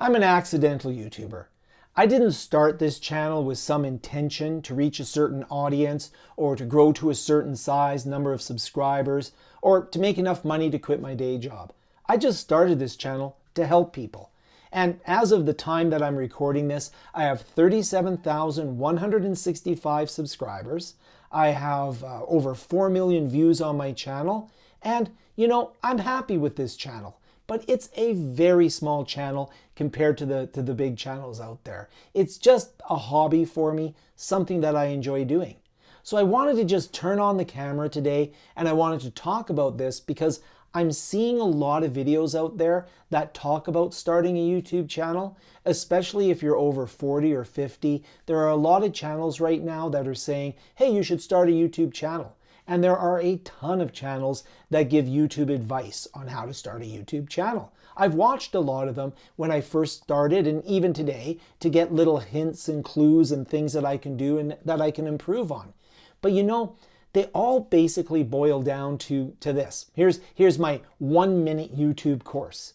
I'm an accidental YouTuber. I didn't start this channel with some intention to reach a certain audience or to grow to a certain size number of subscribers or to make enough money to quit my day job. I just started this channel to help people. And as of the time that I'm recording this, I have 37,165 subscribers. I have over 4 million views on my channel. And, I'm happy with this channel. But it's a very small channel compared to the big channels out there. It's just a hobby for me, something that I enjoy doing. So I wanted to just turn on the camera today and I wanted to talk about this because I'm seeing a lot of videos out there that talk about starting a YouTube channel, especially if you're over 40 or 50. There are a lot of channels right now that are saying, hey, you should start a YouTube channel. And there are a ton of channels that give YouTube advice on how to start a YouTube channel. I've watched a lot of them when I first started and even today to get little hints and clues and things that I can do and that I can improve on. But they all basically boil down to this. Here's my 1-minute YouTube course.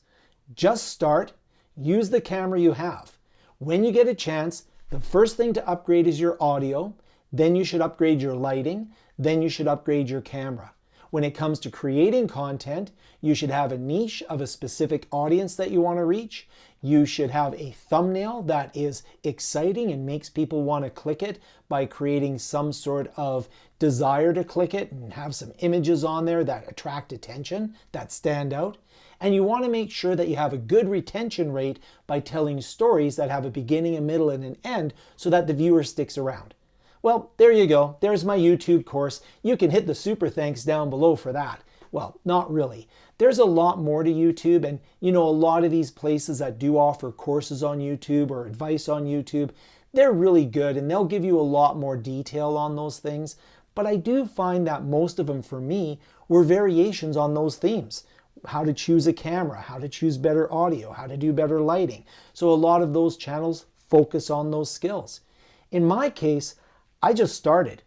Just start, use the camera you have. When you get a chance, the first thing to upgrade is your audio. Then you should upgrade your lighting. Then you should upgrade your camera. When it comes to creating content, you should have a niche of a specific audience that you want to reach. You should have a thumbnail that is exciting and makes people want to click it by creating some sort of desire to click it and have some images on there that attract attention, that stand out. And you want to make sure that you have a good retention rate by telling stories that have a beginning, a middle, and an end so that the viewer sticks around. Well, there you go. There's my YouTube course. You can hit the super thanks down below for that. Well, not really. There's a lot more to YouTube, and a lot of these places that do offer courses on YouTube or advice on YouTube, they're really good and they'll give you a lot more detail on those things. But I do find that most of them for me were variations on those themes. How to choose a camera, how to choose better audio, how to do better lighting. So a lot of those channels focus on those skills. In my case, I just started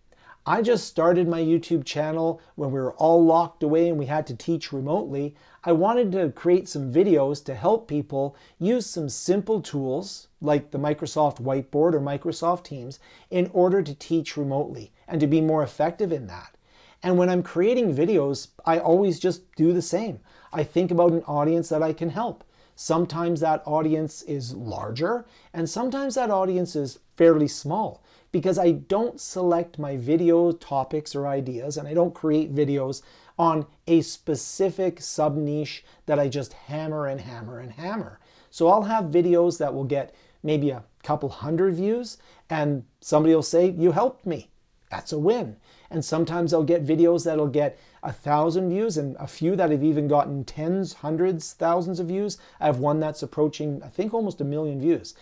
my YouTube channel when we were all locked away and we had to teach remotely. I wanted to create some videos to help people use some simple tools like the Microsoft Whiteboard or Microsoft Teams in order to teach remotely and to be more effective in that. And when I'm creating videos, I always just do the same. I think about an audience that I can help. Sometimes that audience is larger and sometimes that audience is fairly small, because I don't select my video topics or ideas and I don't create videos on a specific sub-niche that I just hammer and hammer and hammer. So I'll have videos that will get maybe a couple hundred views and somebody will say, you helped me. That's a win. And sometimes I'll get videos that'll get 1,000 views and a few that have even gotten tens, hundreds, thousands of views. I have one that's approaching, I think, almost 1 million views.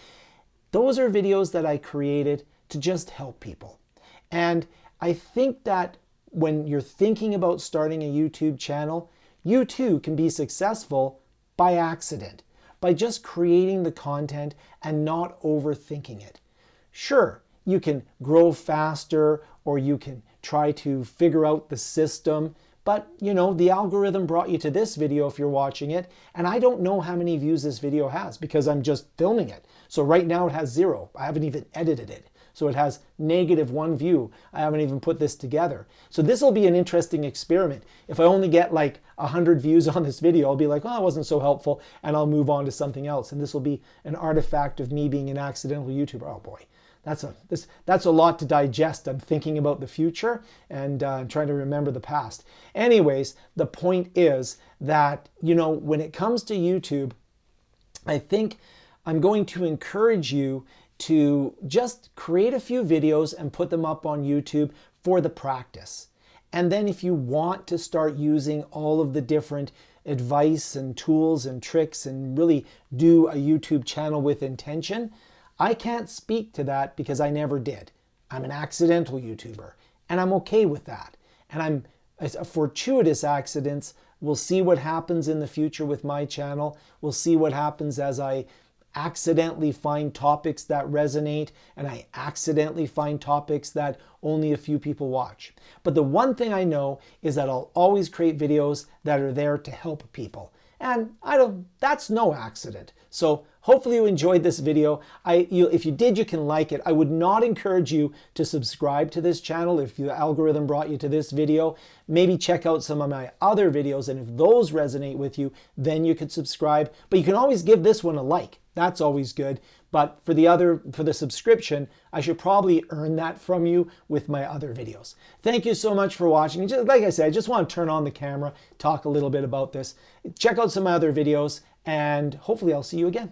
Those are videos that I created to just help people. And I think that when you're thinking about starting a YouTube channel, you too can be successful by accident, by just creating the content and not overthinking it. Sure, you can grow faster or you can try to figure out the system, but the algorithm brought you to this video if you're watching it, and I don't know how many views this video has because I'm just filming it. So right now it has 0. I haven't even edited it. So it has -1 view. I haven't even put this together. So this will be an interesting experiment. If I only get like 100 views on this video, I'll be like, oh, it wasn't so helpful, and I'll move on to something else. And this will be an artifact of me being an accidental YouTuber. Oh boy, that's a lot to digest. I'm thinking about the future and trying to remember the past. Anyways, the point is that, when it comes to YouTube, I think I'm going to encourage you to just create a few videos and put them up on YouTube for the practice. And then if you want to start using all of the different advice and tools and tricks and really do a YouTube channel with intention, I can't speak to that because I never did. I'm an accidental YouTuber and I'm okay with that. And I'm a fortuitous accidents. We'll see what happens in the future with my channel. We'll see what happens as I accidentally find topics that resonate and I accidentally find topics that only a few people watch. But the one thing I know is that I'll always create videos that are there to help people. And that's no accident. So hopefully you enjoyed this video. If you did, you can like it. I would not encourage you to subscribe to this channel if the algorithm brought you to this video. Maybe check out some of my other videos, and if those resonate with you, then you could subscribe. But you can always give this one a like. That's always good. But for the subscription, I should probably earn that from you with my other videos. Thank you so much for watching. Just, like I said, I just want to turn on the camera, talk a little bit about this. Check out some other videos, and hopefully I'll see you again.